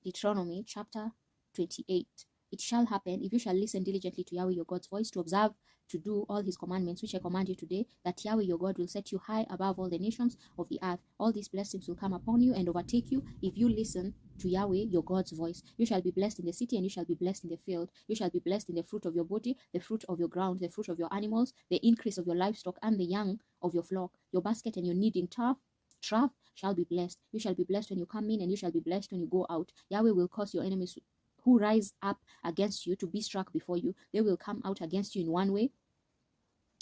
Deuteronomy chapter 28. It shall happen, if you shall listen diligently to Yahweh your God's voice, to observe to do all his commandments which I command you today, that Yahweh your God will set you high above all the nations of the earth. All these blessings will come upon you and overtake you if you listen to Yahweh your God's voice. You shall be blessed in the city, and you shall be blessed in the field. You shall be blessed in the fruit of your body, the fruit of your ground, the fruit of your animals, the increase of your livestock, and the young of your flock. Your basket and your kneading trough shall be blessed. You shall be blessed when you come in, and you shall be blessed when you go out. Yahweh will cause your enemies who rise up against you to be struck before you. They will come out against you in one way,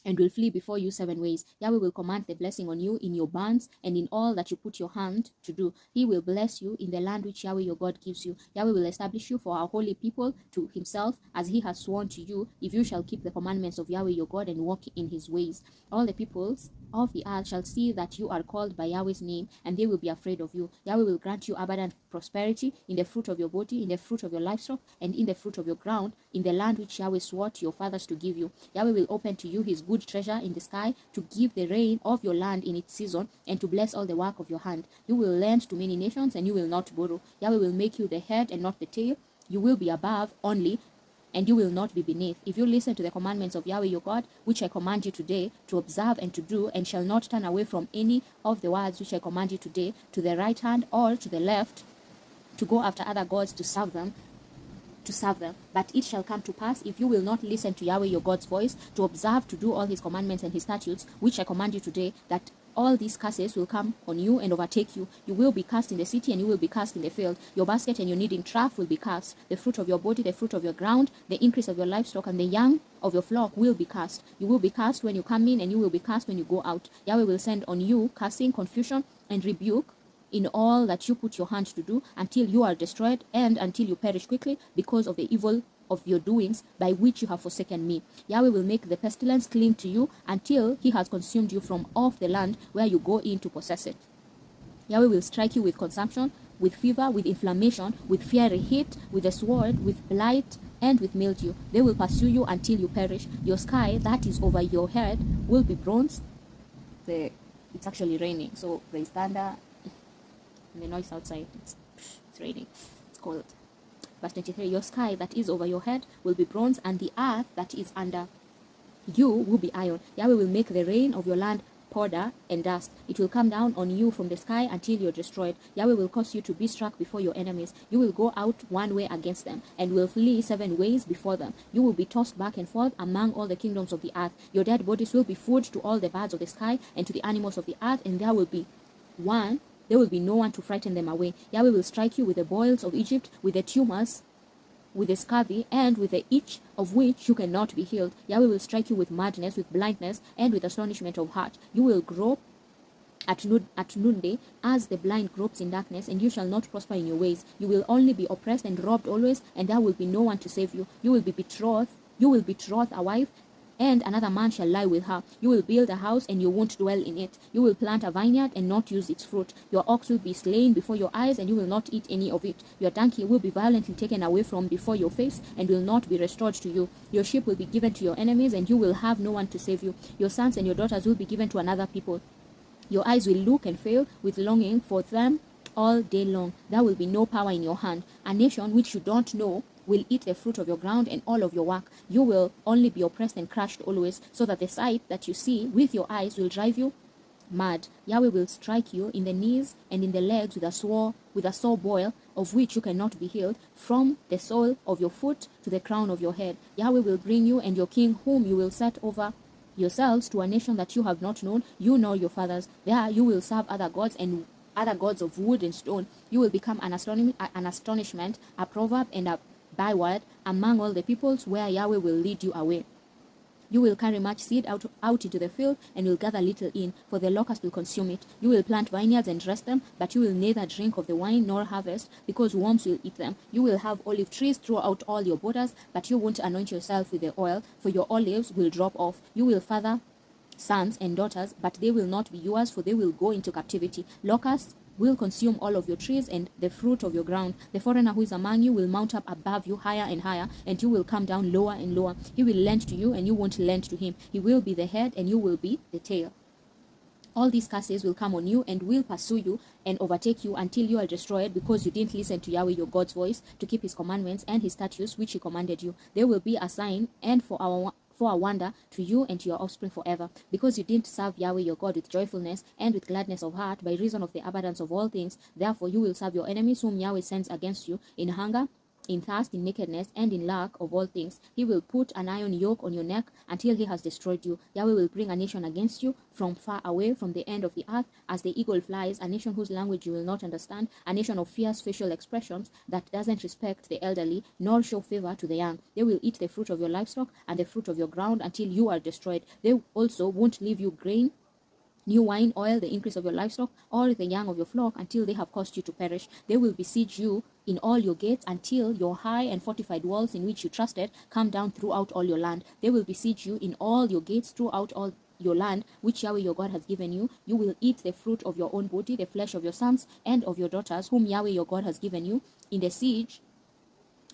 and will flee before you 7 ways. Yahweh will command the blessing on you in your barns and in all that you put your hand to do. He will bless you in the land which Yahweh your God gives you. Yahweh will establish you for our holy people to himself, as he has sworn to you, if you shall keep the commandments of Yahweh your God and walk in his ways. All the peoples of the earth shall see that you are called by Yahweh's name, and they will be afraid of you. Yahweh will grant you abundant prosperity in the fruit of your body, in the fruit of your livestock, and in the fruit of your ground, in the land which Yahweh swore to your fathers to give you. Yahweh will open to you his good treasure in the sky, to give the rain of your land in its season, and to bless all the work of your hand. You will lend to many nations, and you will not borrow. Yahweh will make you the head and not the tail. You will be above only, and you will not be beneath. If you listen to the commandments of Yahweh your God, which I command you today, to observe and to do, and shall not turn away from any of the words which I command you today, to the right hand or to the left, to go after other gods to serve them. But it shall come to pass, if you will not listen to Yahweh your God's voice, to observe to do all his commandments and his statutes, which I command you today, that all these curses will come on you and overtake you. You will be cast in the city, and you will be cast in the field. Your basket and your kneading trough will be cast. The fruit of your body, the fruit of your ground, the increase of your livestock, and the young of your flock will be cast. You will be cast when you come in, and you will be cast when you go out. Yahweh will send on you cursing, confusion, and rebuke in all that you put your hand to do, until you are destroyed, and until you perish quickly because of the evil of your doings by which you have forsaken me. Yahweh will make the pestilence cling to you until he has consumed you from off the land where you go in to possess it. Yahweh will strike you with consumption, with fever, with inflammation, with fiery heat, with a sword, with blight, and with mildew. They will pursue you until you perish. Your sky that is over your head will be bronze. It's actually raining, so there is thunder and the noise outside. It's raining. It's cold. Verse 23, your sky that is over your head will be bronze, and the earth that is under you will be iron. Yahweh will make the rain of your land powder and dust. It will come down on you from the sky until you're destroyed. Yahweh will cause you to be struck before your enemies. You will go out one way against them, and will flee 7 ways before them. You will be tossed back and forth among all the kingdoms of the earth. Your dead bodies will be food to all the birds of the sky and to the animals of the earth, and there will be no one to frighten them away. Yahweh will strike you with the boils of Egypt, with the tumors, with the scurvy, and with the itch of which you cannot be healed. Yahweh will strike you with madness, with blindness, and with astonishment of heart. You will grope at noonday as the blind gropes in darkness, and you shall not prosper in your ways. You will only be oppressed and robbed always, and there will be no one to save you. You will betroth a wife, and another man shall lie with her. You will build a house, and you won't dwell in it. You will plant a vineyard and not use its fruit. Your ox will be slain before your eyes, and you will not eat any of it. Your donkey will be violently taken away from before your face, and will not be restored to you. Your sheep will be given to your enemies, and you will have no one to save you. Your sons and your daughters will be given to another people. Your eyes will look and fail with longing for them all day long. There will be no power in your hand. A nation which you don't know will eat the fruit of your ground and all of your work. You will only be oppressed and crushed always, so that the sight that you see with your eyes will drive you mad. Yahweh will strike you in the knees and in the legs with a sore boil, of which you cannot be healed, from the sole of your foot to the crown of your head. Yahweh will bring you and your king, whom you will set over yourselves, to a nation that you have not known, you nor your fathers. There you will serve other gods, and other gods of wood and stone. You will become an astonishment, a proverb, and a byword among all the peoples where Yahweh will lead you away. You will carry much seed out into the field, and will gather little in, for the locust will consume it. You will plant vineyards and dress them, but you will neither drink of the wine nor harvest, because worms will eat them. You will have olive trees throughout all your borders, but you won't anoint yourself with the oil, for your olives will drop off. You will father sons and daughters, but they will not be yours, for they will go into captivity. Locusts will consume all of your trees and the fruit of your ground. The foreigner who is among you will mount up above you higher and higher, and you will come down lower and lower. He will lend to you, and you won't lend to him. He will be the head, and you will be the tail. All these curses will come on you and will pursue you and overtake you until you are destroyed, because you didn't listen to Yahweh your God's voice to keep his commandments and his statutes which he commanded you. There will be a sign and for a wonder to you and to your offspring forever, because you didn't serve Yahweh your God with joyfulness and with gladness of heart by reason of the abundance of all things. Therefore you will serve your enemies whom Yahweh sends against you in hunger, in thirst, in nakedness, and in lack of all things. He will put an iron yoke on your neck until he has destroyed you. Yahweh will bring a nation against you from far away, from the end of the earth, as the eagle flies, a nation whose language you will not understand, a nation of fierce facial expressions that doesn't respect the elderly, nor show favor to the young. They will eat the fruit of your livestock and the fruit of your ground until you are destroyed. They also won't leave you grain, new wine, oil, the increase of your livestock, or the young of your flock, until they have caused you to perish. They will besiege you in all your gates until your high and fortified walls in which you trusted come down throughout all your land. They will besiege you in all your gates throughout all your land, which Yahweh your God has given you. You will eat the fruit of your own body, the flesh of your sons and of your daughters, whom Yahweh your God has given you, in the siege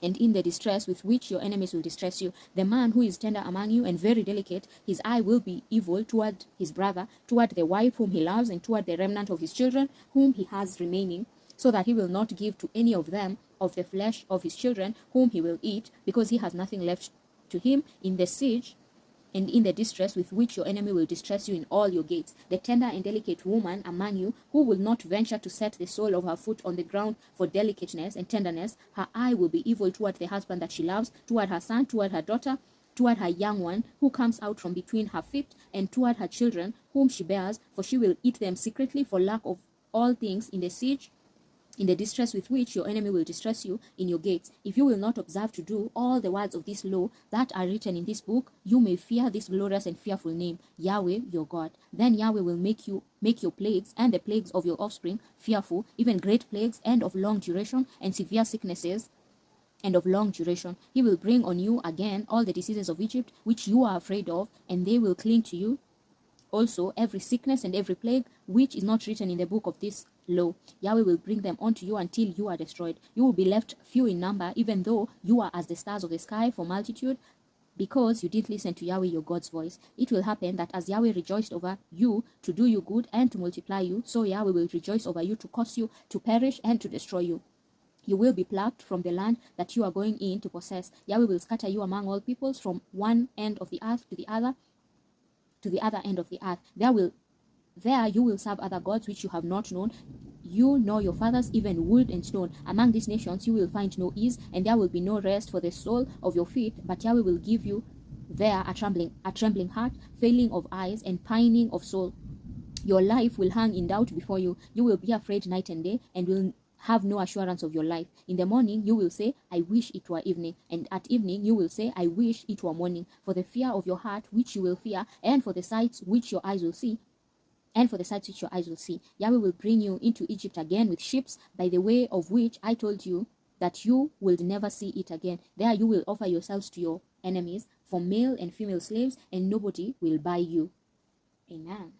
and in the distress with which your enemies will distress you. The man who is tender among you and very delicate, his eye will be evil toward his brother, toward the wife whom he loves, and toward the remnant of his children whom he has remaining, so that he will not give to any of them of the flesh of his children whom he will eat, because he has nothing left to him in the siege and in the distress with which your enemy will distress you in all your gates. The tender and delicate woman among you, who will not venture to set the sole of her foot on the ground for delicateness and tenderness, her eye will be evil toward the husband that she loves, toward her son, toward her daughter, toward her young one who comes out from between her feet, and toward her children whom she bears, for she will eat them secretly for lack of all things in the siege, in the distress with which your enemy will distress you in your gates. If you will not observe to do all the words of this law that are written in this book, you may fear this glorious and fearful name, Yahweh your God. Then Yahweh will make your plagues and the plagues of your offspring fearful, even great plagues and of long duration, and severe sicknesses and of long duration. He will bring on you again all the diseases of Egypt which you are afraid of, and they will cling to you. Also, every sickness and every plague which is not written in the book of this law, Yahweh will bring them onto you until you are destroyed. You will be left few in number, even though you are as the stars of the sky for multitude, because you didn't listen to Yahweh your God's voice. It will happen that as Yahweh rejoiced over you to do you good and to multiply you, so Yahweh will rejoice over you to cause you to perish and to destroy you. You will be plucked from the land that you are going in to possess. Yahweh will scatter you among all peoples, from one end of the earth to the other end of the earth. There you will serve other gods which you have not known, you nor your fathers, even wood and stone. Among these nations you will find no ease, and there will be no rest for the sole of your feet, but Yahweh will give you there a trembling heart, failing of eyes, and pining of soul. Your life will hang in doubt before you. You will be afraid night and day, and will have no assurance of your life. In the morning you will say, I wish it were evening, and at evening you will say, I wish it were morning, for the fear of your heart which you will fear, and for the sights which your eyes will see. Yahweh will bring you into Egypt again with ships, by the way of which I told you that you will never see it again. There you will offer yourselves to your enemies for male and female slaves, and nobody will buy you. Amen.